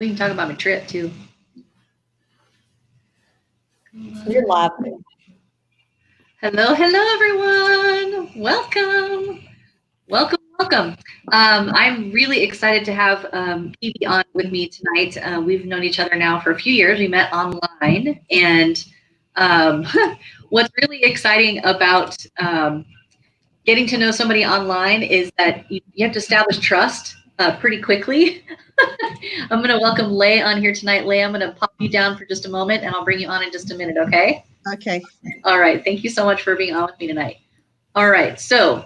We can talk about my trip too. You're live. Hello, hello, everyone. Welcome, welcome, welcome. I'm really excited to have Phoebe on with me tonight. We've known each other now for a few years. We met online, and um, what's really exciting about getting to know somebody online is that you have to establish trust pretty quickly. I'm going to welcome Lay on here tonight. Lay, I'm going to pop you down for just a moment, and I'll bring you on in just a minute, okay? Okay. All right. Thank you so much for being on with me tonight. All right. So,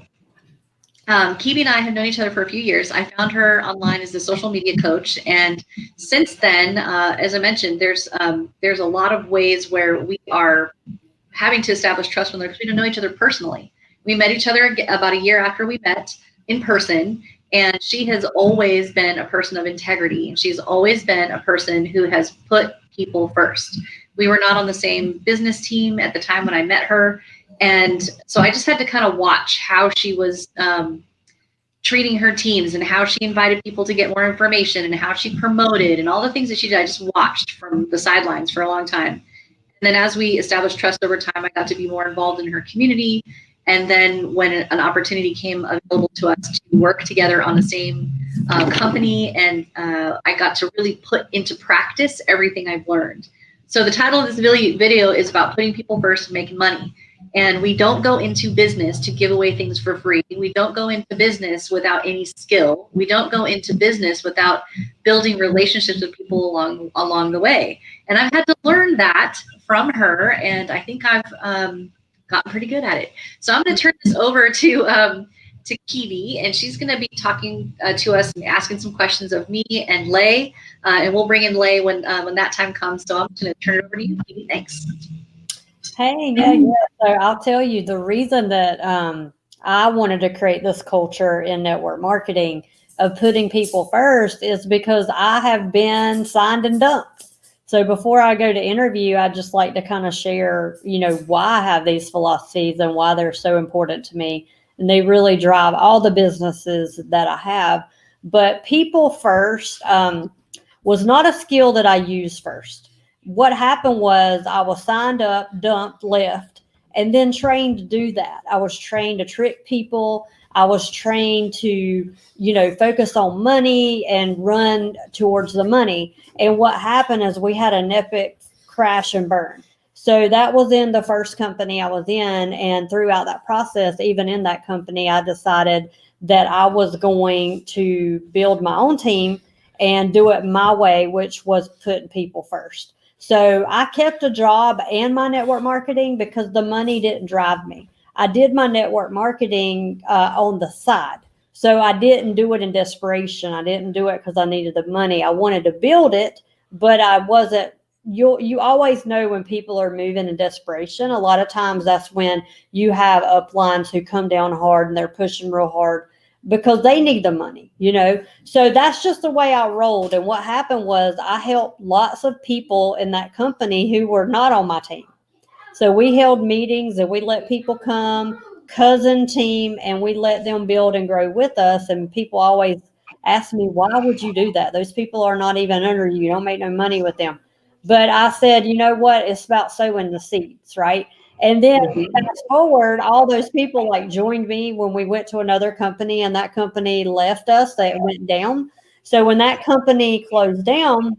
Kibi and I have known each other for a few years. I found her online as a social media coach, and since then, as I mentioned, there's a lot of ways where we are having to establish trust with her because we don't know each other personally. We met each other about a year after we met in person, and she has always been a person of integrity, and she's always been a person who has put people first. We were not on the same business team at the time when I met her, and so I just had to kind of watch how she was treating her teams and how she invited people to get more information and how she promoted and all the things that she did. I just watched from the sidelines for a long time. And then as we established trust over time, I got to be more involved in her community. And then when an opportunity came available to us to work together on the same company, and I got to really put into practice everything I've learned. So the title of this video is about putting people first and making money. And we don't go into business to give away things for free. We don't go into business without any skill. We don't go into business without building relationships with people along the way. And I've had to learn that from her, and I think I've gotten pretty good at it. So I'm going to turn this over to Kibi, and she's going to be talking to us and asking some questions of me and Lay, and we'll bring in Lay when that time comes. So I'm going to turn it over to you, Kibi. Thanks. Hey, yeah. So I'll tell you the reason that I wanted to create this culture in network marketing of putting people first is because I have been signed and dumped. So before I go to interview, I just like to kind of share, why I have these philosophies and why they're so important to me. And they really drive all the businesses that I have. But people first was not a skill that I used first. What happened was I was signed up, dumped, left, and then trained to do that. I was trained to trick people. I was trained to, focus on money and run towards the money. And what happened is we had an epic crash and burn. So that was in the first company I was in. And throughout that process, even in that company, I decided that I was going to build my own team and do it my way, which was putting people first. So I kept a job and my network marketing because the money didn't drive me. I did my network marketing on the side. So I didn't do it in desperation. I didn't do it because I needed the money. I wanted to build it, but I wasn't. You always know when people are moving in desperation. A lot of times that's when you have uplines who come down hard and they're pushing real hard because they need the money. So that's just the way I rolled. And what happened was I helped lots of people in that company who were not on my team. So we held meetings and we let people come, cousin team, and we let them build and grow with us. And people always ask me, why would you do that? Those people are not even under you. You don't make no money with them. But I said, you know what? It's about sowing the seeds, right? And then fast forward, all those people like joined me when we went to another company and that company left us. They went down. So when that company closed down,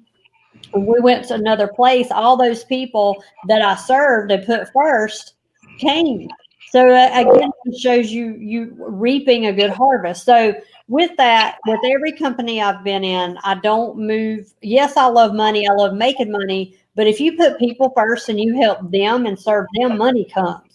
we went to another place. All those people that I served and put first came. So again, it shows you reaping a good harvest. So with that, with every company I've been in, I don't move. Yes, I love money. I love making money. But if you put people first and you help them and serve them, money comes.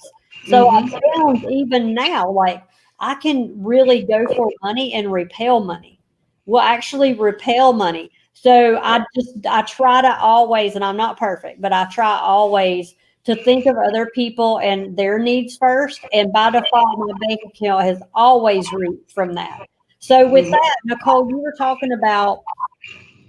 So I found even now, like I can really go for money and repel money. Will actually repel money. So I try to always, and I'm not perfect, but I try always to think of other people and their needs first. And by default, my bank account has always reaped from that. So with that, Nicole, you were talking about,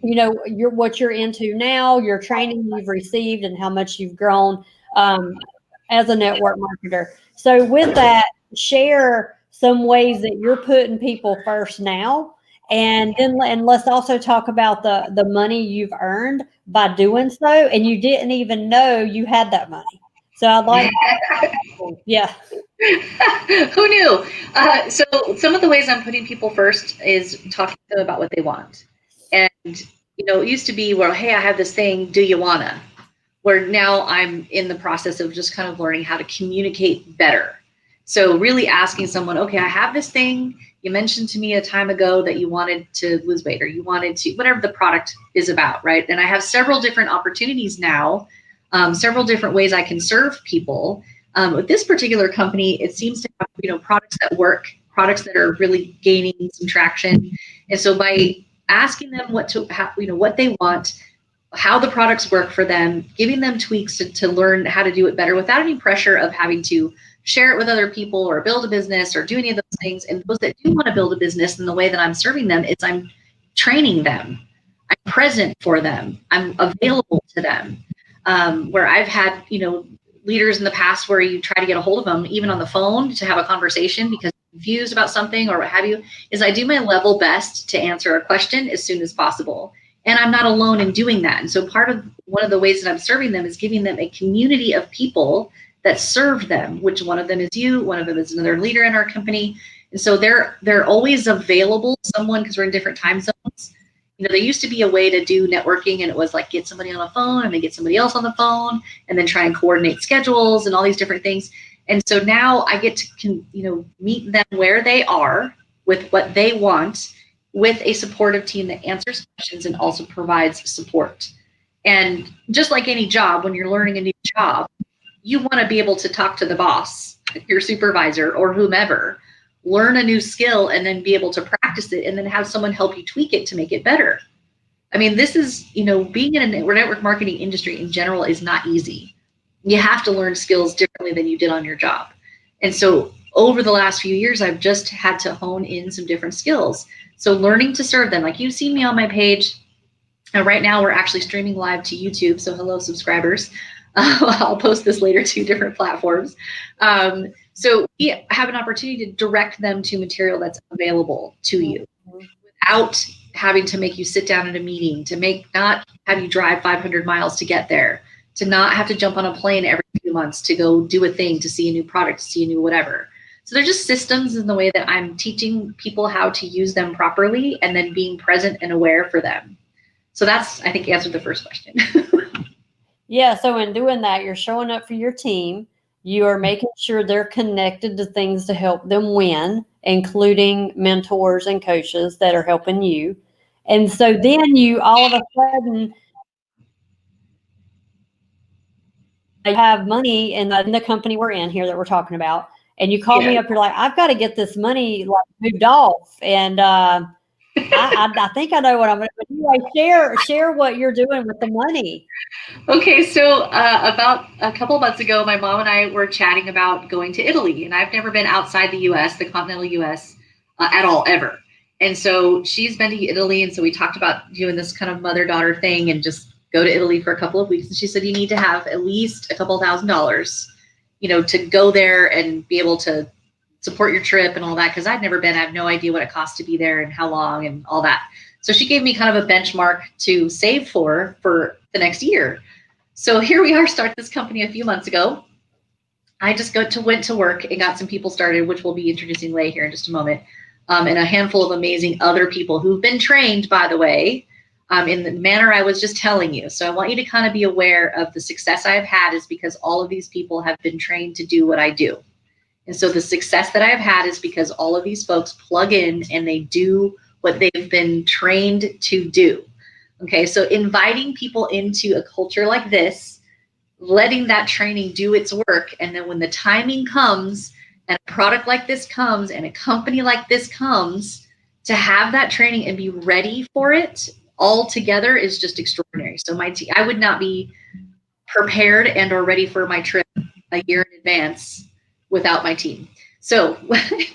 what you're into now, your training you've received and how much you've grown as a network marketer. So with that, share some ways that you're putting people first now And then and let's also talk about the money you've earned by doing so, and you didn't even know you had that money. So I like, yeah. Who knew? So some of the ways I'm putting people first is talking to them about what they want. And, it used to be, well, hey, I have this thing. Do you wanna? Where now I'm in the process of just kind of learning how to communicate better. So really asking someone, okay, I have this thing. You mentioned to me a time ago that you wanted to lose weight, or you wanted to, whatever the product is about, right? And I have several different opportunities now, several different ways I can serve people. With this particular company, it seems to have, products that work, products that are really gaining some traction. And so by asking them what they want, how the products work for them, giving them tweaks to learn how to do it better without any pressure of having to share it with other people or build a business or do any of those things. And those that do want to build a business, and the way that I'm serving them is I'm training them. I'm present for them. I'm available to them. Where I've had, leaders in the past where you try to get a hold of them, even on the phone, to have a conversation because you're confused about something or what have you, is I do my level best to answer a question as soon as possible. And I'm not alone in doing that. And so one of the ways that I'm serving them is giving them a community of people that serve them, which one of them is you, one of them is another leader in our company. And so they're always available, someone, because we're in different time zones. There used to be a way to do networking, and it was like get somebody on the phone and then get somebody else on the phone and then try and coordinate schedules and all these different things. And so now I get to, meet them where they are with what they want, with a supportive team that answers questions and also provides support. And just like any job, when you're learning a new job, you want to be able to talk to the boss, your supervisor, or whomever, learn a new skill, and then be able to practice it, and then have someone help you tweak it to make it better. I mean, this is, being in a network marketing industry in general is not easy. You have to learn skills differently than you did on your job. And so over the last few years, I've just had to hone in some different skills. So learning to serve them, like you've seen me on my page. And right now we're actually streaming live to YouTube. So hello, subscribers. I'll post this later to different platforms. So we have an opportunity to direct them to material that's available to you without having to make you sit down in a meeting, not have you drive 500 miles to get there, to not have to jump on a plane every few months to go do a thing, to see a new product, to see a new whatever. So they're just systems in the way that I'm teaching people how to use them properly, and then being present and aware for them. So that's, I think, answered the first question. Yeah. So in doing that, you're showing up for your team. You are making sure they're connected to things to help them win, including mentors and coaches that are helping you. And so then you all of a sudden have money in the company we're in here that we're talking about. And you call me up, you're like, I've got to get this money moved off. And I think I know what I'm going to do. Anyway, share what you're doing with the money. Okay, so about a couple of months ago, my mom and I were chatting about going to Italy, and I've never been outside the U.S., the continental U.S., at all, ever. And so she's been to Italy, and so we talked about doing this kind of mother-daughter thing and just go to Italy for a couple of weeks. And she said, you need to have at least a couple $1,000s, to go there and be able to support your trip and all that, because I'd never been. I have no idea what it costs to be there and how long and all that. So she gave me kind of a benchmark to save for the next year. So here we are, start this company a few months ago. I just went to work and got some people started, which we'll be introducing Lay here in just a moment, and a handful of amazing other people who've been trained, by the way, in the manner I was just telling you. So I want you to kind of be aware of the success I've had is because all of these people have been trained to do what I do. And so the success that I've had is because all of these folks plug in and they do what they've been trained to do. Okay, so inviting people into a culture like this, letting that training do its work, and then when the timing comes and a product like this comes and a company like this comes, to have that training and be ready for it all together is just extraordinary. So I would not be prepared and or ready for my trip a year in advance without my team. So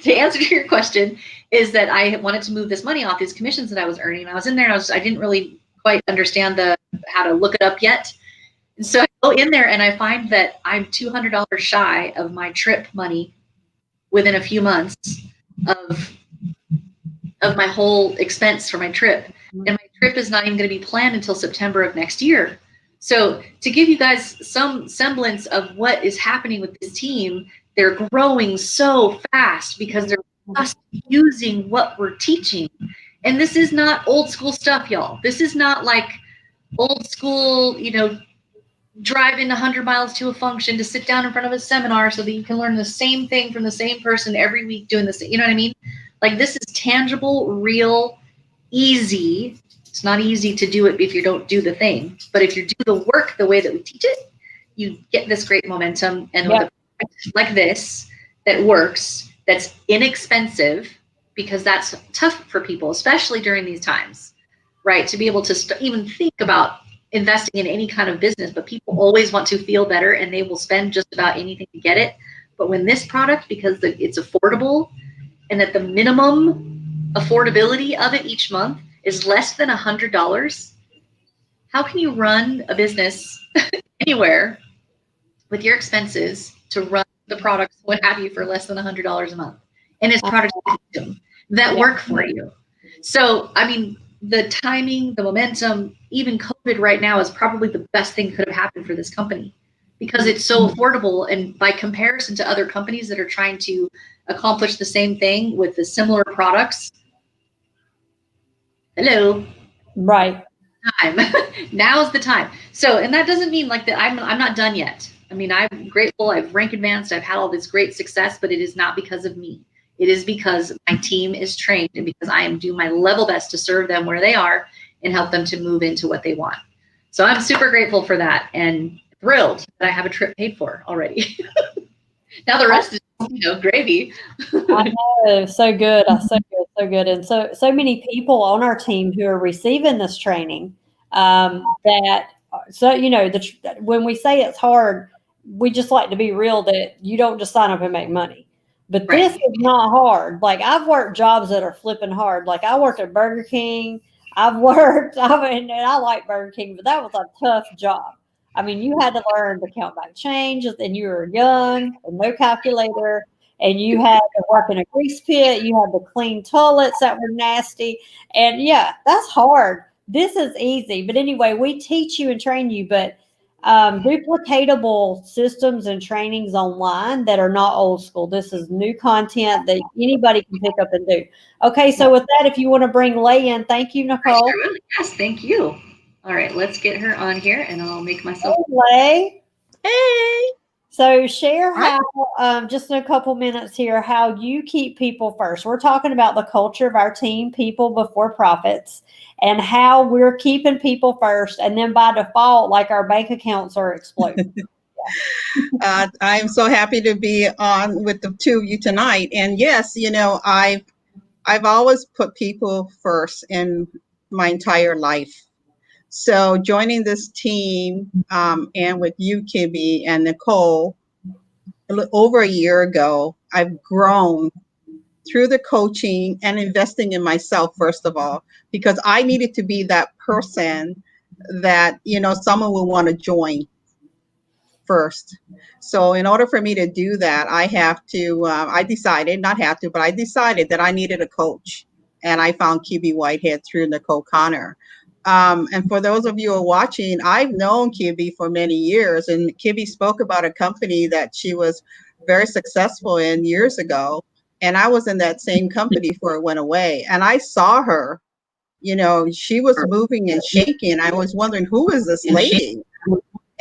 to answer your question is that I wanted to move this money off these commissions that I was earning. I was in there and I didn't really quite understand how to look it up yet. And so I go in there and I find that I'm $200 shy of my trip money within a few months of of my whole expense for my trip. And my trip is not even going to be planned until September of next year. So to give you guys some semblance of what is happening with this team, they're growing so fast because they're just using what we're teaching. And this is not old school stuff, y'all. This is not like old school, driving 100 miles to a function to sit down in front of a seminar so that you can learn the same thing from the same person every week doing the same. You know what I mean? Like, this is tangible, real, easy. It's not easy to do it if you don't do the thing. But if you do the work the way that we teach it, you get this great momentum. And with a product like this that works, that's inexpensive, because that's tough for people, especially during these times, right? To be able to even think about investing in any kind of business, but people always want to feel better and they will spend just about anything to get it. But when this product, because it's affordable and that the minimum affordability of it each month is less than $100, how can you run a business anywhere with your expenses to run the products, what have you, for less than $100 a month? And it's products that work for you. So, I mean, the timing, the momentum, even COVID right now is probably the best thing that could have happened for this company, because it's so affordable. And by comparison to other companies that are trying to accomplish the same thing with the similar products, hello. Right. Time. Now is the time. So, and that doesn't mean like that I'm not done yet. I mean, I'm grateful. I've rank advanced. I've had all this great success, but it is not because of me. It is because my team is trained and because I am doing my level best to serve them where they are and help them to move into what they want. So I'm super grateful for that and thrilled that I have a trip paid for already. Now the rest is, gravy. I know, so good, so good, and so many people on our team who are receiving this training. That so when we say it's hard, we just like to be real that you don't just sign up and make money. But this is not hard. Like, I've worked jobs that are flipping hard. Like, I worked at Burger King. I mean, and I like Burger King, but that was a tough job. I mean, you had to learn to count back change, and you were young and no calculator, and you had to work in a grease pit. You had to clean toilets that were nasty. And yeah, that's hard. This is easy. But anyway, we teach you and train you, but duplicatable systems and trainings online that are not old school. This is new content that anybody can pick up and do. Okay, so with that, if you want to bring Lay in, thank you, Nicole. Yes, thank you. All right, let's get her on here, and I'll make myself. Hey, Lay. Hey. So share how, just in a couple minutes here, how you keep people first. We're talking about the culture of our team, people before profits, and how we're keeping people first. And then by default, like, our bank accounts are exploding. I'm so happy to be on with the two of you tonight. And yes, I've always put people first in my entire life. So joining this team and with you, Kibby and Nicole, over a year ago, I've grown through the coaching and investing in myself, first of all, because I needed to be that person that, someone will want to join first. So in order for me to do that, I decided that I needed a coach. And I found Kibby Whitehead through Nicole Connor. And for those of you who are watching, I've known Kibby for many years, and Kibby spoke about a company that she was very successful in years ago. And I was in that same company before it went away. And I saw her, she was moving and shaking. I was wondering, who is this lady?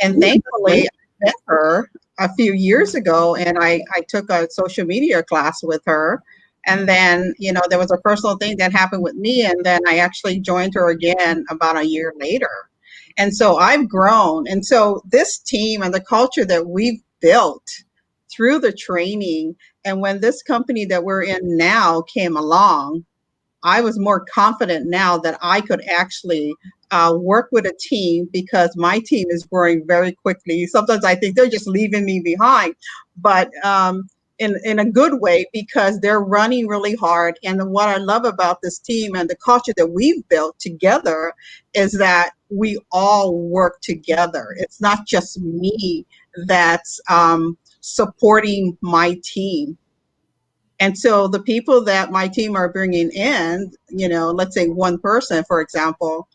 And thankfully, I met her a few years ago, and I took a social media class with her. And then, there was a personal thing that happened with me. And then I actually joined her again about a year later. And so I've grown. And so this team and the culture that we've built through the training, and when this company that we're in now came along, I was more confident now that I could actually work with a team, because my team is growing very quickly. Sometimes I think they're just leaving me behind, but in a good way, because they're running really hard. And what I love about this team and the culture that we've built together is that we all work together. It's not just me that's supporting my team. And so the people that my team are bringing in, let's say one person, for example,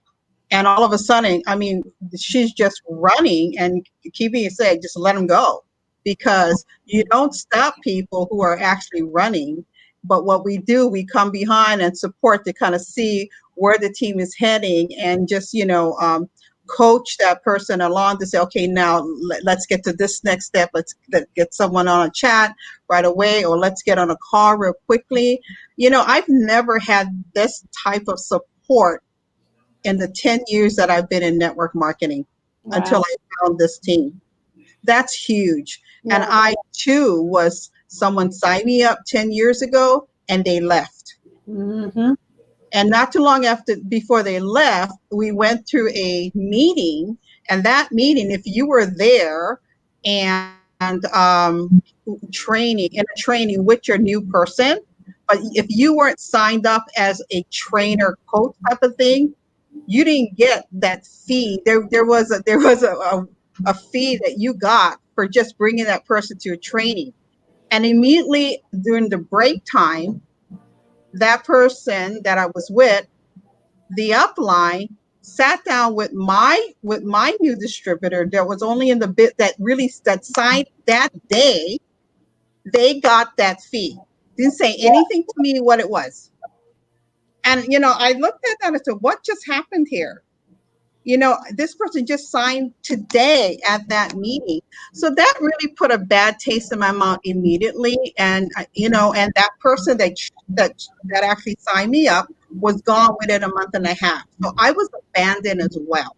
and all of a sudden, I mean, she's just running, and Kibi said, just let them go, because you don't stop people who are actually running. But what we do, we come behind and support to kind of see where the team is heading, and just, coach that person along to say, okay, now let's get to this next step. Let's get someone on a chat right away, or let's get on a call real quickly. I've never had this type of support in the 10 years that I've been in network marketing. Wow. Until I found this team. That's huge. Yeah. And I too was, someone signed me up 10 years ago and they left. Mm-hmm. And not too long before they left, we went through a meeting, and that meeting, if you were there and training with your new person, but if you weren't signed up as a trainer coach type of thing, you didn't get that fee. There was a fee that you got for just bringing that person to a training. And immediately during the break time, that person that I was with, the upline, sat down with my new distributor that was only in the bit that signed that day. They got that fee. Didn't say anything to me what it was. And, I looked at that and said, what just happened here? This person just signed today at that meeting. So that really put a bad taste in my mouth immediately. And, and that person that actually signed me up was gone within a month and a half. So I was abandoned as well.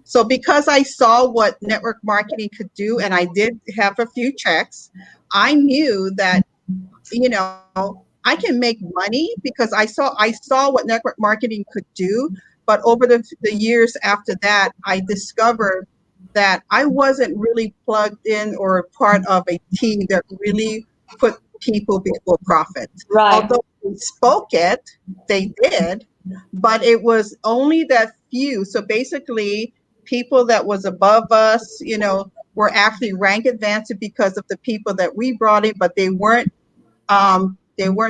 So because I saw what network marketing could do, and I did have a few checks, I knew that, I can make money because I saw what network marketing could do. But over the years after that, I discovered that I wasn't really plugged in or part of a team that really put people before profit. Right. Although they spoke it, they did, but it was only that few. So basically, people that was above us, were actually rank advanced because of the people that we brought in, but they weren't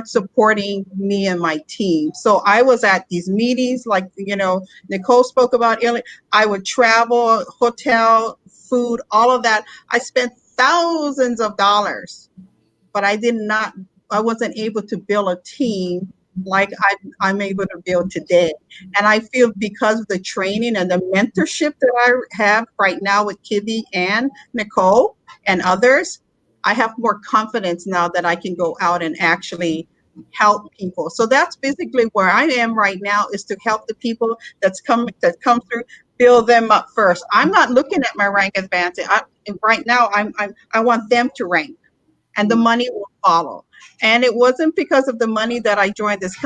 supporting me and my team. So I was at these meetings, like, Nicole spoke about earlier. I would travel, hotel, food, all of that. I spent thousands of dollars, but I wasn't able to build a team like I'm able to build today. And I feel because of the training and the mentorship that I have right now with Kibi and Nicole and others, I have more confidence now that I can go out and actually help people. So that's basically where I am right now, is to help the people that come through, build them up first. I'm not looking at my rank advantage. Right now, I want them to rank, and the money will follow. And it wasn't because of the money that I joined this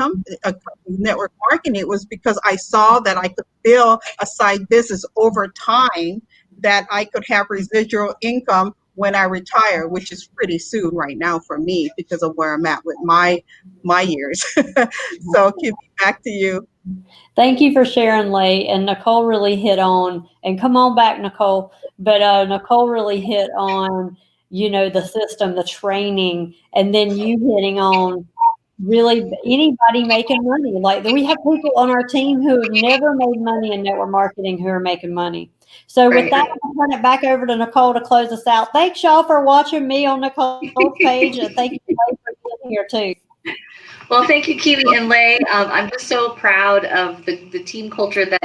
network marketing. It was because I saw that I could build a side business over time, that I could have residual income when I retire, which is pretty soon right now for me because of where I'm at with my years. So Kibi, back to you. Thank you for sharing, Lay. And Nicole really hit on, and come on back, Nicole, but Nicole really hit on, the system, the training, and then you hitting on really anybody making money. Like, we have people on our team who have never made money in network marketing who are making money. So with that, I'll turn it back over to Nicole to close us out. Thanks, y'all, for watching me on Nicole's page, and thank you for being here too. Well, thank you, Kibi and Lay. I'm just so proud of the team culture that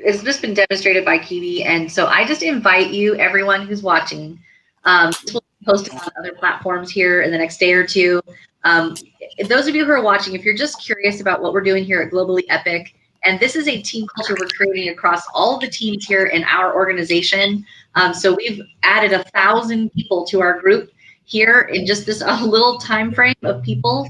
has just been demonstrated by Kibi. And so I just invite you, everyone who's watching, this will be posted on other platforms here in the next day or two. Those of you who are watching, if you're just curious about what we're doing here at Globally Epic, and this is a team culture we're creating across all the teams here in our organization. So we've added 1,000 people to our group here in just this little time frame of people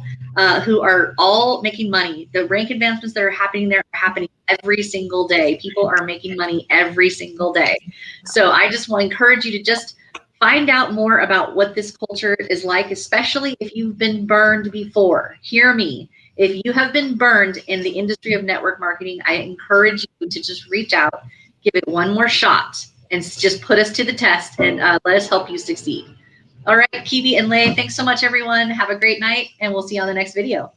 who are all making money. The rank advancements that are happening there are happening every single day. People are making money every single day. So I just want to encourage you to just find out more about what this culture is like, especially if you've been burned before. Hear me. If you have been burned in the industry of network marketing, I encourage you to just reach out, give it one more shot, and just put us to the test, and let us help you succeed. All right, Kibi and Lei, thanks so much, everyone. Have a great night, and we'll see you on the next video.